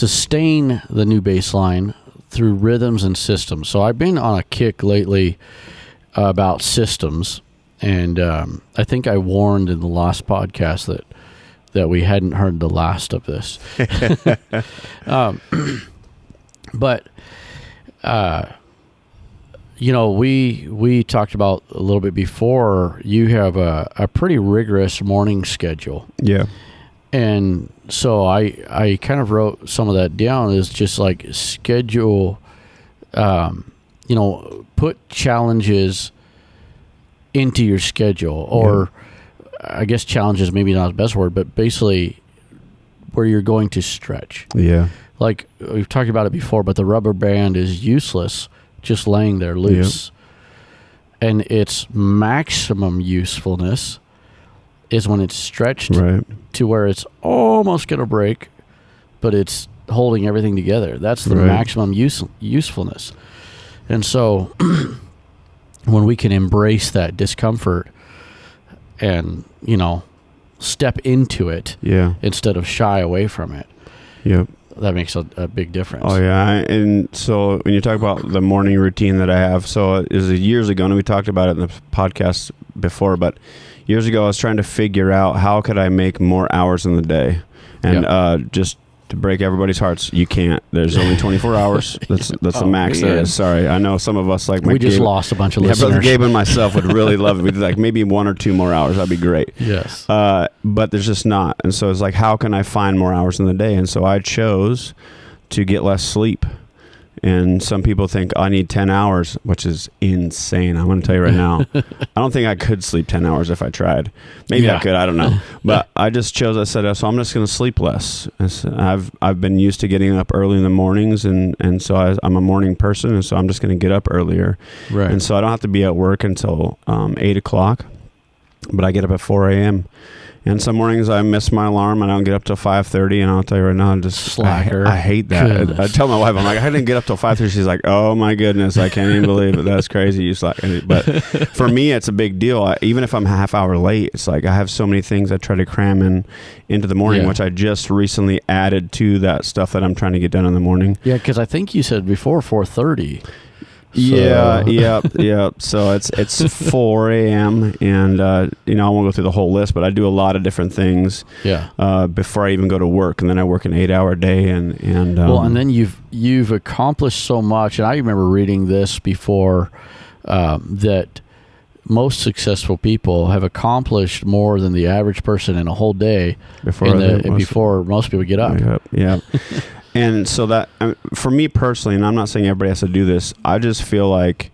sustain the new baseline through rhythms and systems. So I've been on a kick lately about systems, and I think I warned in the last podcast that we hadn't heard the last of this. But we talked about a little bit before, you have a pretty rigorous morning schedule. Yeah. And so I kind of wrote some of that down as just like schedule, put challenges into your schedule, or I guess challenges maybe not the best word, but basically where you're going to stretch. Yeah. Like we've talked about it before, but the rubber band is useless just laying there loose. Yep. And its maximum usefulness is when it's stretched to where it's almost going to break, but it's holding everything together. That's the maximum usefulness. And so when we can embrace that discomfort and, step into it instead of shy away from it, that makes a big difference. Oh, yeah. And so when you talk about the morning routine that I have, so it was years ago, and we talked about it in the podcast before, but years ago I was trying to figure out how could I make more hours in the day. And just to break everybody's hearts, you can't. There's only 24 hours. That's the max there is. Sorry. I know some of us, like we just lost a bunch of listeners. Brother Gabe and myself would really love it. We'd like maybe 1 or 2 more hours. That'd be great. Yes. But there's just not. And so it's like, how can I find more hours in the day? And so I chose to get less sleep. And some people think I need 10 hours, which is insane. I'm going to tell you right now, I don't think I could sleep 10 hours if I tried. Maybe I could, I don't know. But I just chose, I said, so I'm just going to sleep less. I've been used to getting up early in the mornings, and so I'm a morning person, and so I'm just going to get up earlier. Right. And so I don't have to be at work until 8 o'clock, but I get up at 4 a.m., and some mornings I miss my alarm and I don't get up till 5:30. And I'll tell you right now, I'm just slacker. I hate that. I tell my wife, I'm like, I didn't get up till 5:30. She's like, oh my goodness, I can't even believe it. That's crazy. You slack. But for me, it's a big deal. Even if I'm a half hour late, it's like I have so many things I try to cram into the morning, which I just recently added to that stuff that I'm trying to get done in the morning. Yeah, because I think you said before 4:30. So. Yeah. So it's 4 a.m. and I won't go through the whole list, but I do a lot of different things. Before I even go to work, and then I work an 8-hour day, and and then you've accomplished so much. And I remember reading this before that most successful people have accomplished more than the average person in a whole day before most people get up. Yeah. And so that, for me personally, and I'm not saying everybody has to do this, I just feel like,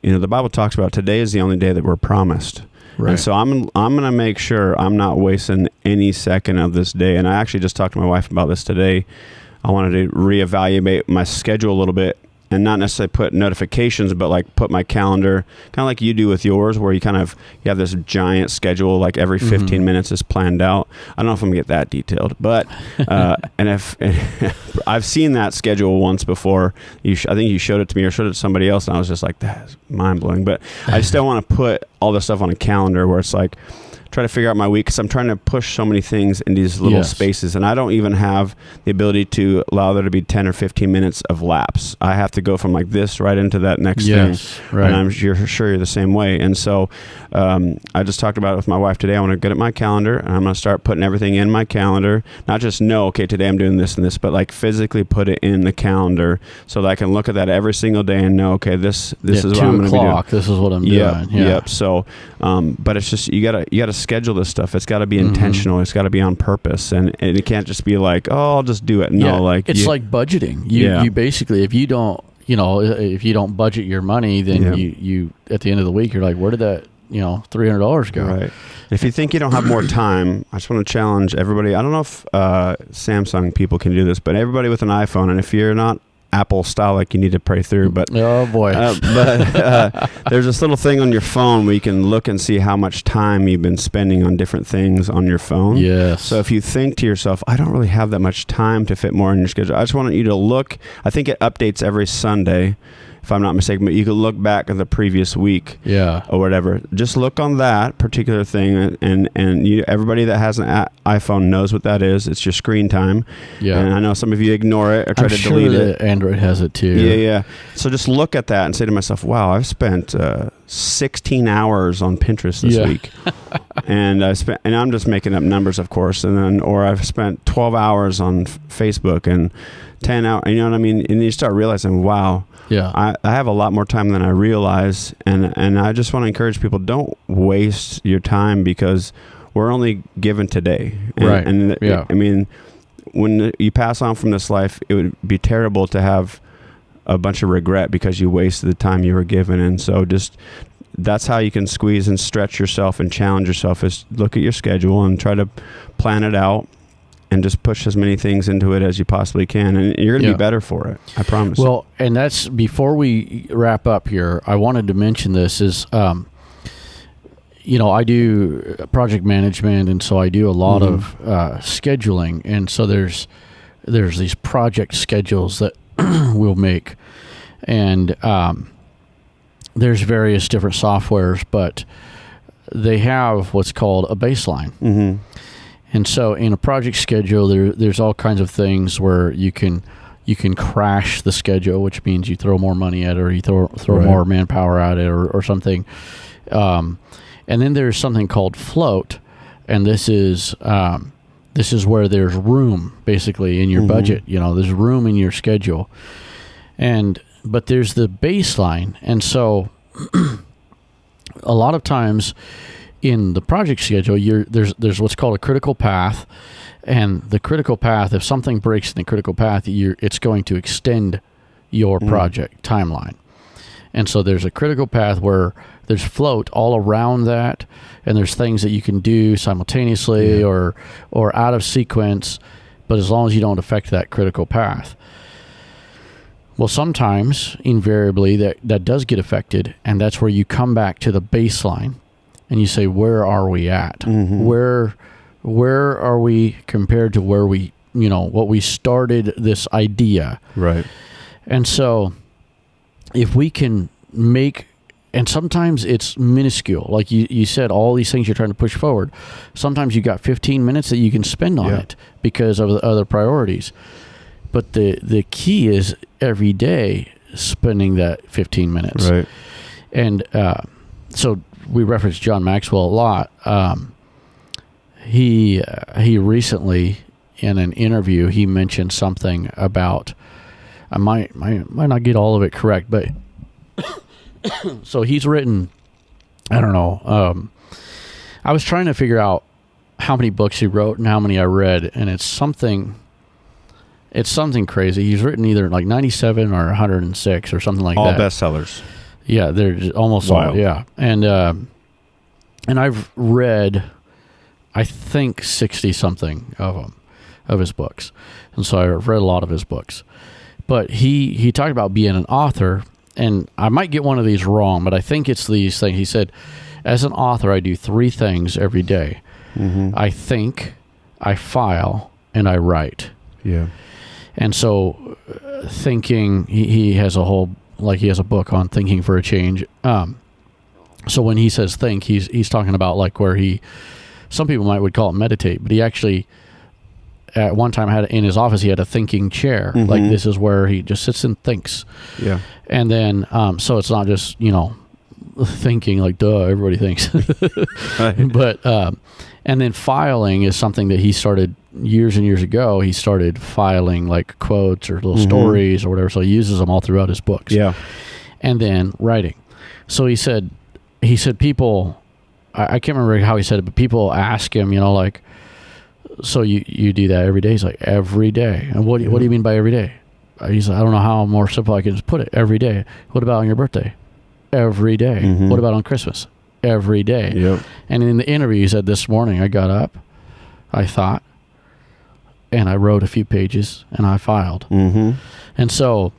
the Bible talks about today is the only day that we're promised. Right. And so I'm going to make sure I'm not wasting any second of this day. And I actually just talked to my wife about this today. I wanted to reevaluate my schedule a little bit, and not necessarily put notifications, but like put my calendar, kind of like you do with yours, where you have this giant schedule, like every 15 minutes is planned out. I don't know if I'm gonna get that detailed, but and if I've seen that schedule once before, I think you showed it to me or showed it to somebody else, and I was just like, that's mind blowing. But I just don't want to put all this stuff on a calendar where it's like, try to figure out my week, because I'm trying to push so many things in these little spaces, and I don't even have the ability to allow there to be 10 or 15 minutes of lapse. I have to go from like this right into that next thing, and I'm sure you're the same way. And so I just talked about it with my wife today. I want to get at my calendar, and I'm going to start putting everything in my calendar, not just know, okay, today I'm doing this and this, but like physically put it in the calendar so that I can look at that every single day and know, okay, this is what I'm going to be doing. This is what I'm doing. Yep. So, but it's just, you gotta schedule this stuff. It's got to be intentional. It's got to be on purpose, and it can't just be like, oh, I'll just do it. No, it's like budgeting. You basically, if you don't budget your money, then you at the end of the week, you're like, where did that $300 go? Right. If you think you don't have more time, I just want to challenge everybody. I don't know if Samsung people can do this, but everybody with an iPhone, and if you're not Apple style, like, you need to pray through, but oh boy, there's this little thing on your phone where you can look and see how much time you've been spending on different things on your phone. Yes. So if you think to yourself, I don't really have that much time to fit more in your schedule, I just want you to look. I think it updates every Sunday, if I'm not mistaken, but you could look back at the previous week, or whatever. Just look on that particular thing, and everybody that has an iPhone knows what that is. It's your screen time. Yeah. And I know some of you ignore it or try to delete it. Android has it too. Yeah. So just look at that and say to myself, "Wow, I've spent 16 hours on Pinterest this week," and I'm just making up numbers, of course, or I've spent 12 hours on Facebook and 10 hours. You know what I mean? And you start realizing, wow. Yeah, I have a lot more time than I realize, and I just want to encourage people, don't waste your time, because we're only given today. Right. And I mean, when you pass on from this life, it would be terrible to have a bunch of regret because you wasted the time you were given. And so that's how you can squeeze and stretch yourself and challenge yourself, is look at your schedule and try to plan it out. And just push as many things into it as you possibly can. And you're going to be better for it. I promise. Well, and that's, before we wrap up here, I wanted to mention this is, I do project management, and so I do a lot of scheduling. And so there's these project schedules that we'll make. And there's various different softwares, but they have what's called a baseline. Mm-hmm. And so in a project schedule, there's all kinds of things where you can crash the schedule, which means you throw more money at it, or you throw more manpower at it, or something. And then there's something called float, and this is where there's room, basically, in your budget. There's room in your schedule, but there's the baseline, and so a lot of times in the project schedule, there's what's called a critical path, and the critical path, if something breaks in the critical path, it's going to extend your project timeline. And so there's a critical path where there's float all around that, and there's things that you can do simultaneously or out of sequence, but as long as you don't affect that critical path. Well, sometimes, invariably, that does get affected, and that's where you come back to the baseline. And you say, where are we at? Mm-hmm. Where are we compared to where we, what we started this idea? Right. And so if we can make, and sometimes it's minuscule, like you said, all these things you're trying to push forward. Sometimes you got 15 minutes that you can spend on it because of the other priorities. But the key is every day spending that 15 minutes. Right. And so we reference John Maxwell a lot. He recently, in an interview, he mentioned something about, I might not get all of it correct, but so he's written, I don't know, I was trying to figure out how many books he wrote and how many I read, and it's something crazy. He's written either like 97 or 106 or something like all that. All bestsellers. Yeah, they're almost all. Yeah, and I've read, I think, 60 something of his books, and so I've read a lot of his books. But he talked about being an author, and I might get one of these wrong, but I think it's these things. He said, as an author, I do 3 things every day. Mm-hmm. I think, I file, and I write. Yeah. And so thinking, he has a whole, like he has a book on thinking for a change. So when he says think, he's talking about like where some people would call it meditate, but he actually at one time had in his office, he had a thinking chair. Mm-hmm. Like this is where he just sits and thinks. Yeah. And then, so it's not just, thinking like, duh, everybody thinks. But, and then filing is something that he started years and years ago. He started filing like quotes or little stories or whatever. So he uses them all throughout his books. Yeah. And then writing. So he said people, I can't remember how he said it, but people ask him, like, so you do that every day? He's like, every day. And what do you mean by every day? He's like, I don't know how more simple I can just put it. Every day. What about on your birthday? Every day. Mm-hmm. What about on Christmas? Every day. Yep. And in the interview, he said, this morning I got up, I thought, and I wrote a few pages, and I filed. Mm-hmm. And so,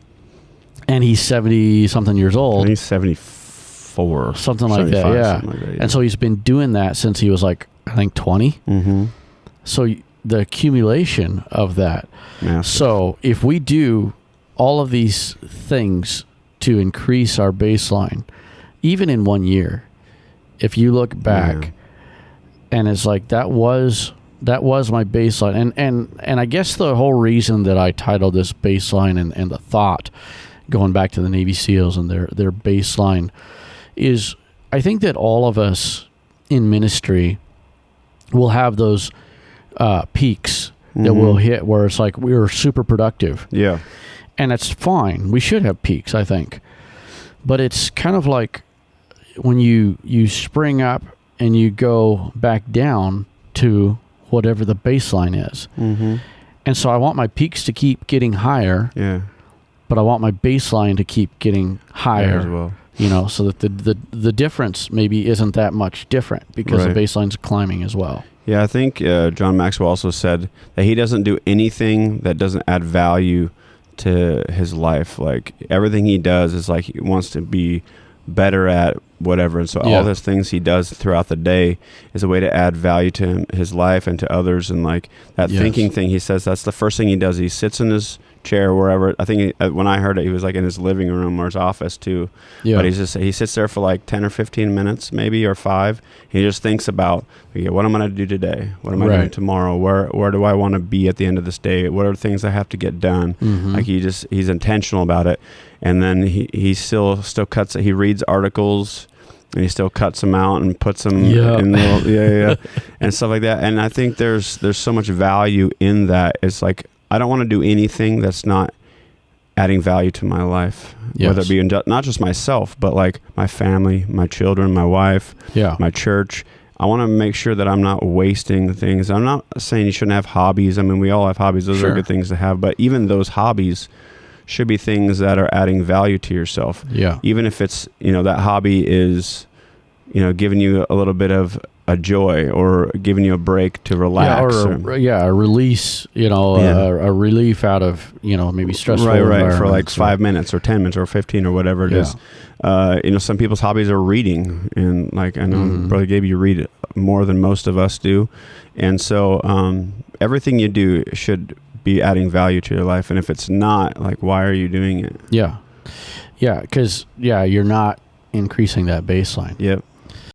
and he's 70-something years old. And he's 74. Something like that, yeah. Something like that, yeah. And so he's been doing that since he was like, I think 20. Mm-hmm. So the accumulation of that. Massive. So if we do all of these things to increase our baseline, even in 1 year, if you look back, and it's like that was my baseline, and I guess the whole reason that I titled this baseline and the thought going back to the Navy SEALs and their baseline is, I think that all of us in ministry will have those peaks that we'll hit where it's like we're super productive. Yeah. And it's fine. We should have peaks, I think. But it's kind of like when you spring up and you go back down to whatever the baseline is. Mm-hmm. And so I want my peaks to keep getting higher. Yeah. But I want my baseline to keep getting higher as well. You know, so that the difference maybe isn't that much different because the baseline's climbing as well. Yeah, I think John Maxwell also said that he doesn't do anything that doesn't add value to his life. Like everything he does is like he wants to be better at whatever, and so all those things he does throughout the day is a way to add value to his life and to others. And like that thinking thing, he says that's the first thing he does. He sits in his chair wherever. I think when I heard it, he was like in his living room or his office too. Yeah. But he sits there for like 10 or 15 minutes maybe, or 5. He just thinks about, okay, what am I going to do today? What am I doing tomorrow? Where do I want to be at the end of this day? What are the things I have to get done? Mm-hmm. Like he's intentional about it. And then he still cuts it. He reads articles and he still cuts them out and puts them in and stuff like that. And I think there's so much value in that. It's like, I don't want to do anything that's not adding value to my life, whether it be not just myself, but like my family, my children, my wife, my church. I want to make sure that I'm not wasting things. I'm not saying you shouldn't have hobbies. I mean, we all have hobbies. Those are good things to have. But even those hobbies should be things that are adding value to yourself. Yeah. Even if it's, that hobby is, giving you a little bit of a joy or giving you a break to relax. A release, a relief out of, maybe stressful Right, for like 5 minutes or 10 minutes or 15 or whatever it is. Some people's hobbies are reading, and like I know, Brother Gabe, you read more than most of us do. And so everything you do should be adding value to your life. And if it's not, like, why are you doing it? Yeah. Yeah, because, you're not increasing that baseline. Yep.